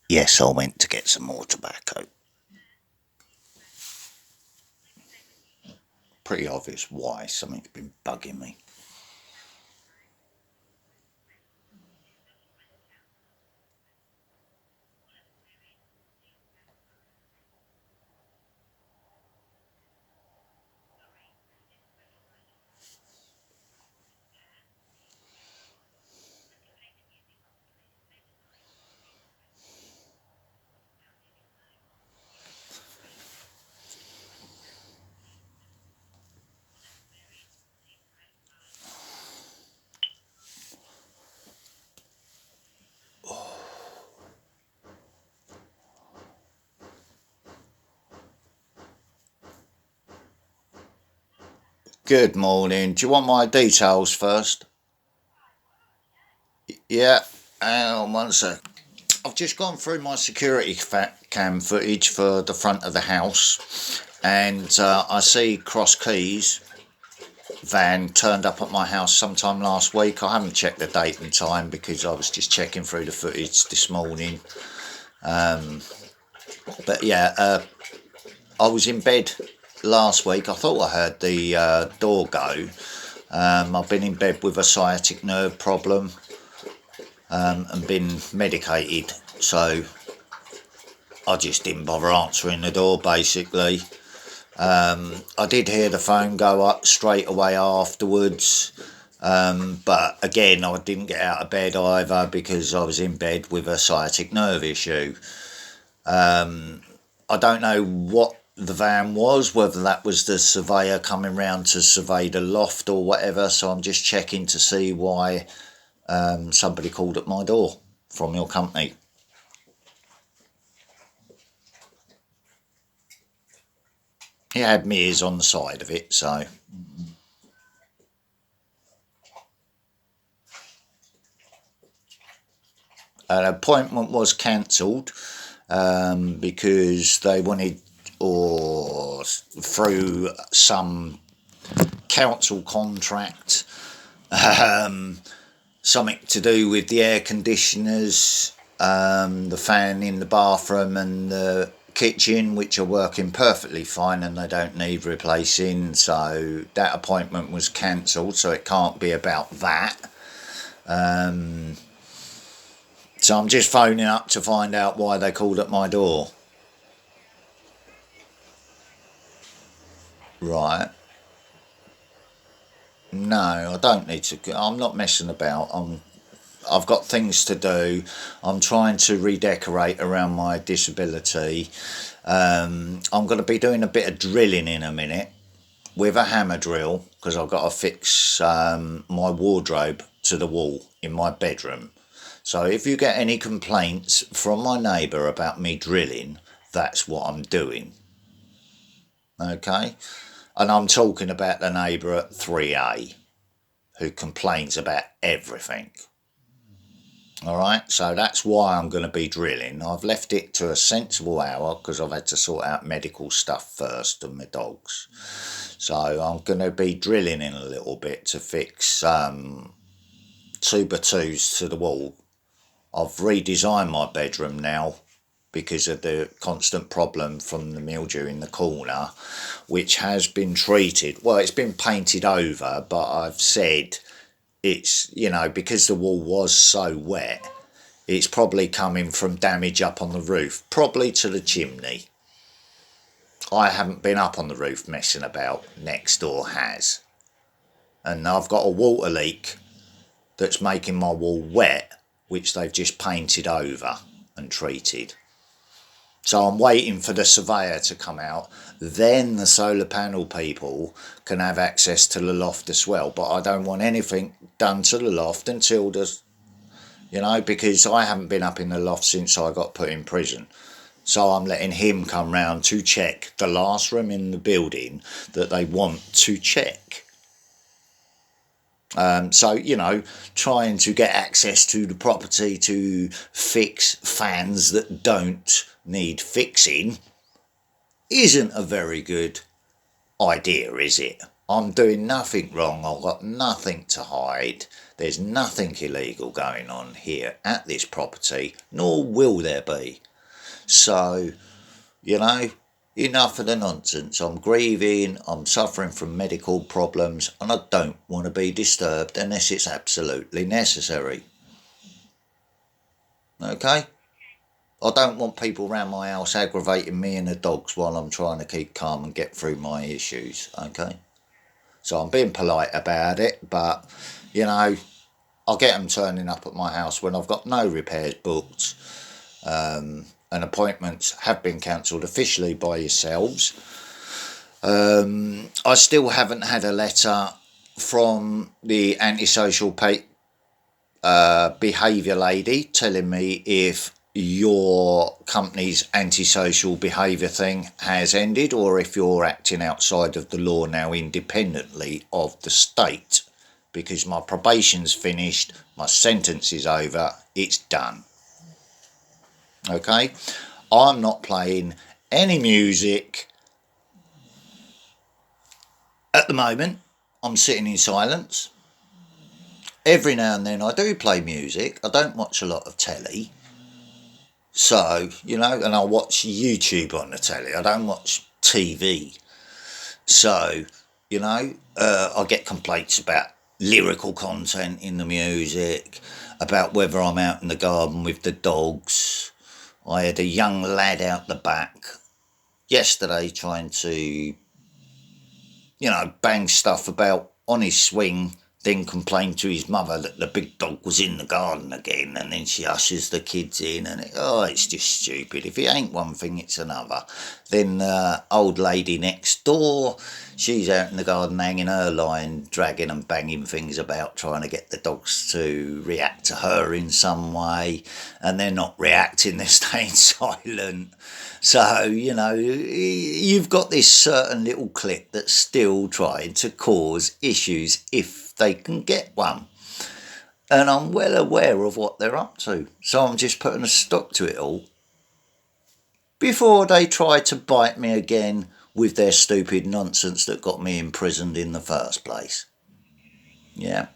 Yes, I went to get some more tobacco. Pretty obvious why. Something's been bugging me. Good morning. Do you want my details first? Yeah. Hang on one sec. I've just gone through my security cam footage for the front of the house, and I see Cross Keys van turned up at my house sometime last week. I haven't checked the date and time because I was just checking through the footage this morning. But yeah, I was in bed last week. I thought I heard the door go. I've been in bed with a sciatic nerve problem and been medicated, so I just didn't bother answering the door basically. I did hear the phone go up straight away afterwards, but again I didn't get out of bed either because I was in bed with a sciatic nerve issue. I don't know what the van was, whether that was the surveyor coming round to survey the loft or whatever, so I'm just checking to see why somebody called at my door from your company. He had mirrors on the side of it, so an appointment was cancelled because they wanted, or through some council contract, something to do with the air conditioners, the fan in the bathroom and the kitchen, which are working perfectly fine and they don't need replacing. So that appointment was cancelled, so it can't be about that. So I'm just phoning up to find out why they called at my door. Right. No, I don't need to. I'm not messing about. I've got things to do. I'm trying to redecorate around my disability. I'm going to be doing a bit of drilling in a minute with a hammer drill because I've got to fix my wardrobe to the wall in my bedroom. So if you get any complaints from my neighbour about me drilling, that's what I'm doing. Okay? And I'm talking about the neighbour at 3A who complains about everything. Alright, so that's why I'm going to be drilling. I've left it to a sensible hour because I've had to sort out medical stuff first and my dogs. So I'm going to be drilling in a little bit to fix 2x2s to the wall. I've redesigned my bedroom now because of the constant problem from the mildew in the corner, which has been treated. Well, it's been painted over, but I've said it's, because the wall was so wet, it's probably coming from damage up on the roof, probably to the chimney. I haven't been up on the roof messing about, next door has. And I've got a water leak that's making my wall wet, which they've just painted over and treated. So I'm waiting for the surveyor to come out. Then the solar panel people can have access to the loft as well. But I don't want anything done to the loft until because I haven't been up in the loft since I got put in prison. So I'm letting him come round to check the last room in the building that they want to check. So, trying to get access to the property to fix fans that don't need fixing isn't a very good idea, is it? I'm doing nothing wrong. I've got nothing to hide. There's nothing illegal going on here at this property, nor will there be. So, you know, enough of the nonsense. I'm grieving, I'm suffering from medical problems, and I don't want to be disturbed unless it's absolutely necessary. Okay? I don't want people around my house aggravating me and the dogs while I'm trying to keep calm and get through my issues. Okay? So I'm being polite about it, but, you know, I'll get them turning up at my house when I've got no repairs booked. And appointments have been cancelled officially by yourselves. I still haven't had a letter from the antisocial behaviour lady telling me if your company's antisocial behaviour thing has ended or if you're acting outside of the law now independently of the state, because my probation's finished, my sentence is over, it's done. Okay, I'm not playing any music at the moment. I'm sitting in silence. Every now and then I do play music. I don't watch a lot of telly. So, you know, and I watch YouTube on the telly. I don't watch TV. So, you know, I get complaints about lyrical content in the music, about whether I'm out in the garden with the dogs. I had a young lad out the back yesterday trying to, you know, bang stuff about on his swing, then complain to his mother that the big dog was in the garden again, and then she ushers the kids in, and it's just stupid. If it ain't one thing, it's another. Then old lady next door, she's out in the garden hanging her line, dragging and banging things about, trying to get the dogs to react to her in some way, and they're not reacting, they're staying silent. So, you know, you've got this certain little clique that's still trying to cause issues if they can get one. And I'm well aware of what they're up to. So I'm just putting a stop to it all before they try to bite me again with their stupid nonsense that got me imprisoned in the first place. Yeah.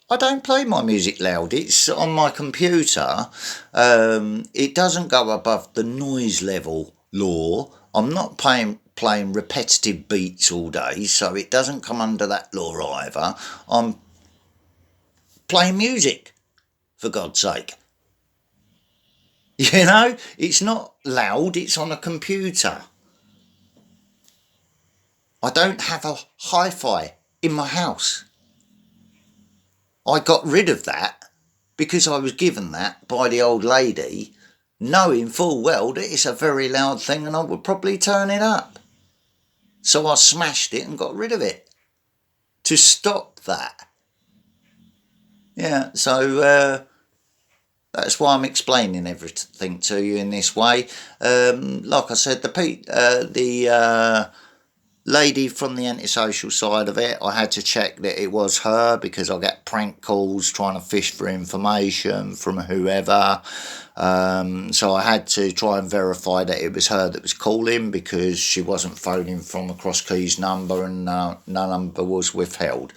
I don't play my music loud. It's on my computer. It doesn't go above the noise level law. I'm not playing repetitive beats all day, so it doesn't come under that law either. I'm playing music, for God's sake. You know, it's not loud, it's on a computer. I don't have a hi-fi in my house. I got rid of that because I was given that by the old lady, knowing full well that it's a very loud thing and I would probably turn it up. So I smashed it and got rid of it to stop that. Yeah, so that's why I'm explaining everything to you in this way. Like I said, the lady from the antisocial side of it, I had to check that it was her because I get prank calls trying to fish for information from whoever. So I had to try and verify that it was her that was calling because she wasn't phoning from a Cross Keys number and no number was withheld.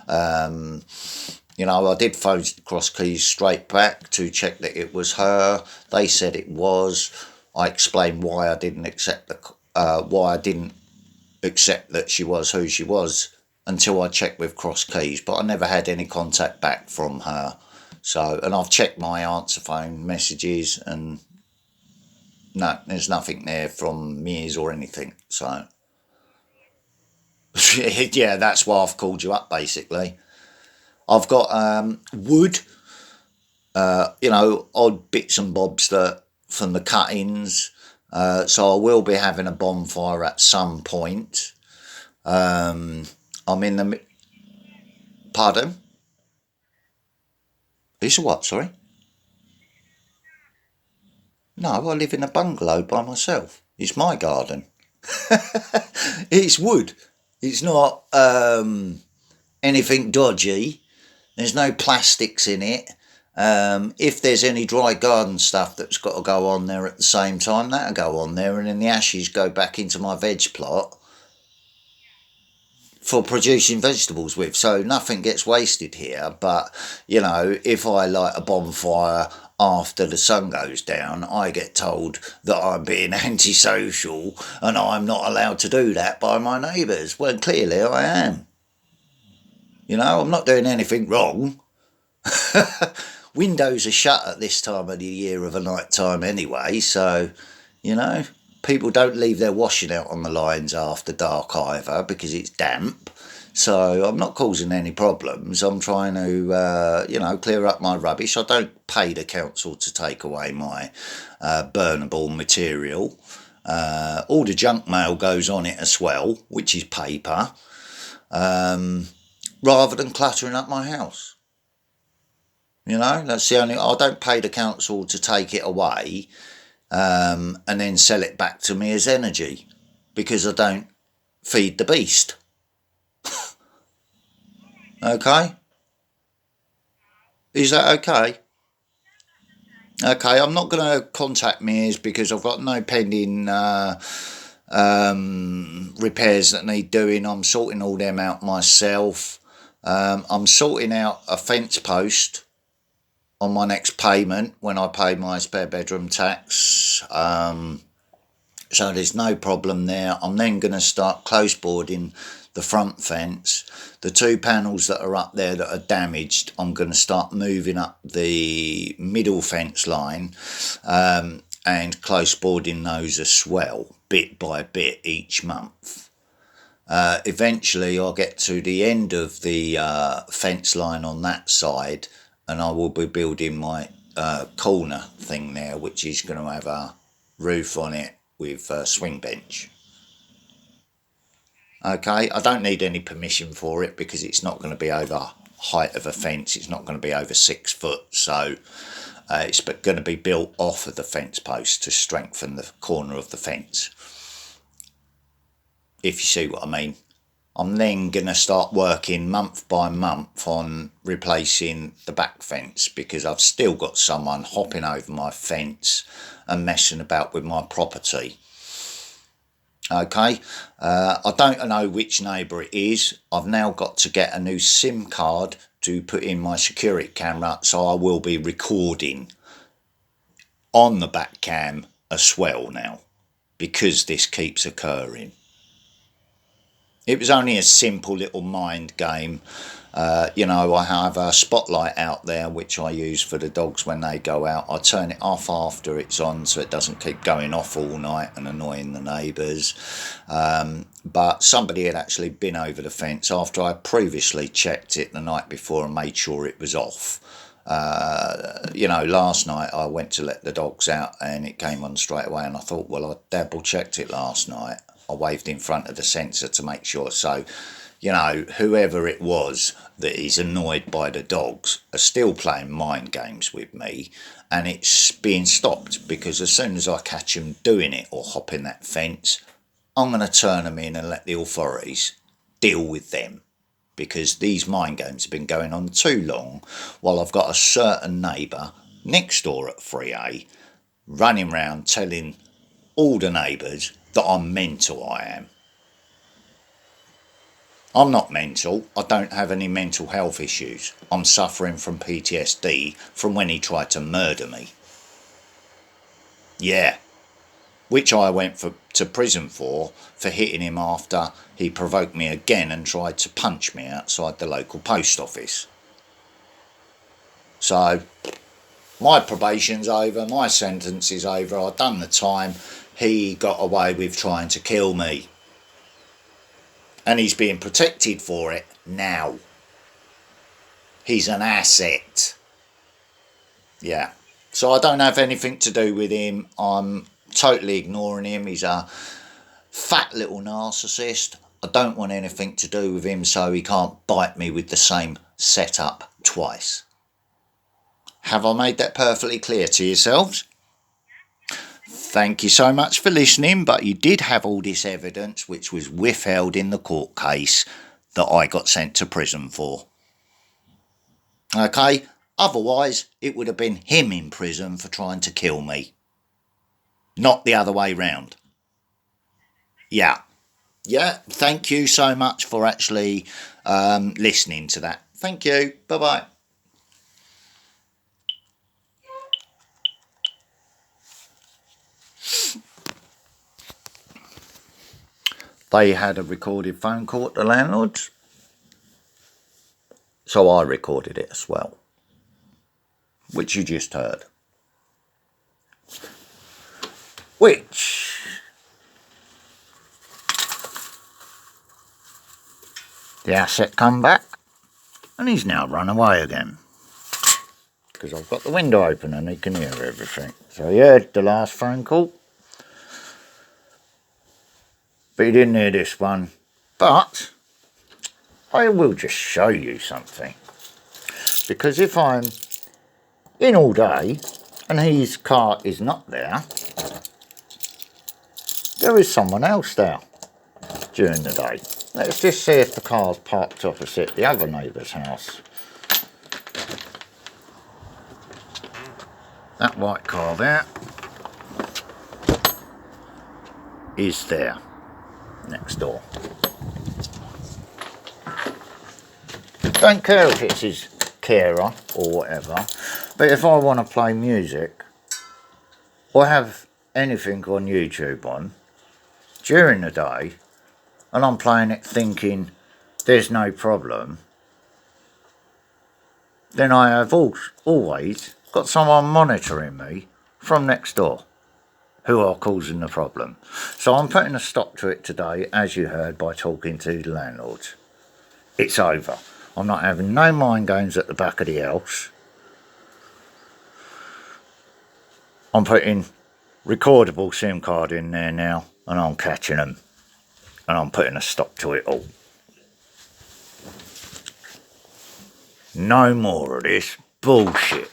You know, I did phone Cross Keys straight back to check that it was her. They said it was. I explained why I didn't accept that she was who she was until I checked with Cross Keys, but I never had any contact back from her. So, and I've checked my answer phone messages and no, there's nothing there from Mears or anything. So, yeah, that's why I've called you up basically. I've got wood, you know, odd bits and bobs that from the cuttings. So I will be having a bonfire at some point. I'm in the... Pardon? It's a what, sorry? No, I live in a bungalow by myself. It's my garden. It's wood. It's not anything dodgy. There's no plastics in it. If there's any dry garden stuff that's got to go on there at the same time, that'll go on there, and then the ashes go back into my veg plot. for producing vegetables with, so nothing gets wasted here. But you know, if I light a bonfire after the sun goes down, I get told that I'm being antisocial and I'm not allowed to do that by my neighbours. Well, clearly I am. You know, I'm not doing anything wrong. Windows are shut at this time of the year of a night time anyway, so, you know, people don't leave their washing out on the lines after dark either because it's damp. So I'm not causing any problems. I'm trying to, you know, clear up my rubbish. I don't pay the council to take away my burnable material. All the junk mail goes on it as well, which is paper, rather than cluttering up my house. You know, that's the only. I don't pay the council to take it away and then sell it back to me as energy because I don't feed the beast. Okay? Is that okay? Okay, I'm not going to contact Mears because I've got no pending repairs that need doing. I'm sorting all them out myself. I'm sorting out a fence post on my next payment when I pay my spare bedroom tax. So there's no problem there. I'm then going to start close boarding the front fence. The 2 panels that are up there that are damaged, I'm going to start moving up the middle fence line and close boarding those as well, bit by bit each month. Eventually I'll get to the end of the fence line on that side and I will be building my corner thing there, which is going to have a roof on it with a swing bench. Okay, I don't need any permission for it because it's not going to be over height of a fence. It's not going to be over 6 foot, so it's going to be built off of the fence post to strengthen the corner of the fence, if you see what I mean. I'm then going to start working month by month on replacing the back fence because I've still got someone hopping over my fence and messing about with my property. Okay, I don't know which neighbour it is. I've now got to get a new SIM card to put in my security camera, so I will be recording on the back cam as well now because this keeps occurring. It was only a simple little mind game. You know, I have a spotlight out there which I use for the dogs when they go out. I turn it off after it's on so it doesn't keep going off all night and annoying the neighbours. But somebody had actually been over the fence after I previously checked it the night before and made sure it was off. You know, last night I went to let the dogs out and it came on straight away and I thought, well, I double checked it last night. I waved in front of the sensor to make sure. So, you know, whoever it was that is annoyed by the dogs are still playing mind games with me, and it's being stopped because as soon as I catch them doing it or hopping that fence, I'm going to turn them in and let the authorities deal with them because these mind games have been going on too long while I've got a certain neighbour next door at 3A running round telling all the neighbours that I'm mental. I am. I'm not mental. I don't have any mental health issues. I'm suffering from PTSD from when he tried to murder me. Yeah, which I went to prison for hitting him after he provoked me again and tried to punch me outside the local post office. So my probation's over, my sentence is over, I've done the time. He got away with trying to kill me. And he's being protected for it now. He's an asset. Yeah. So I don't have anything to do with him. I'm totally ignoring him. He's a fat little narcissist. I don't want anything to do with him so he can't bite me with the same setup twice. Have I made that perfectly clear to yourselves? Thank you so much for listening, but you did have all this evidence which was withheld in the court case that I got sent to prison for. Okay, otherwise it would have been him in prison for trying to kill me, not the other way round. Yeah, Yeah, thank you so much for actually listening to that. Thank you. Bye bye. They had a recorded phone call to the landlords, so I recorded it as well, which you just heard. Which the asset come back, and he's now run away again. Because I've got the window open and he can hear everything. So he heard the last phone call, but he didn't hear this one. But I will just show you something. Because if I'm in all day and his car is not there, there is someone else there during the day. Let's just see if the car's parked opposite the other neighbour's house. That white car there is there, next door. Don't care if it's his carer or whatever, but if I want to play music or have anything on YouTube on during the day and I'm playing it thinking there's no problem, then I have always got someone monitoring me from next door who are causing the problem. So I'm putting a stop to it today, as you heard, by talking to the landlords. It's over. I'm not having no mind games at the back of the house. I'm putting recordable SIM card in there now and I'm catching them. And I'm putting a stop to it all. No more of this bullshit.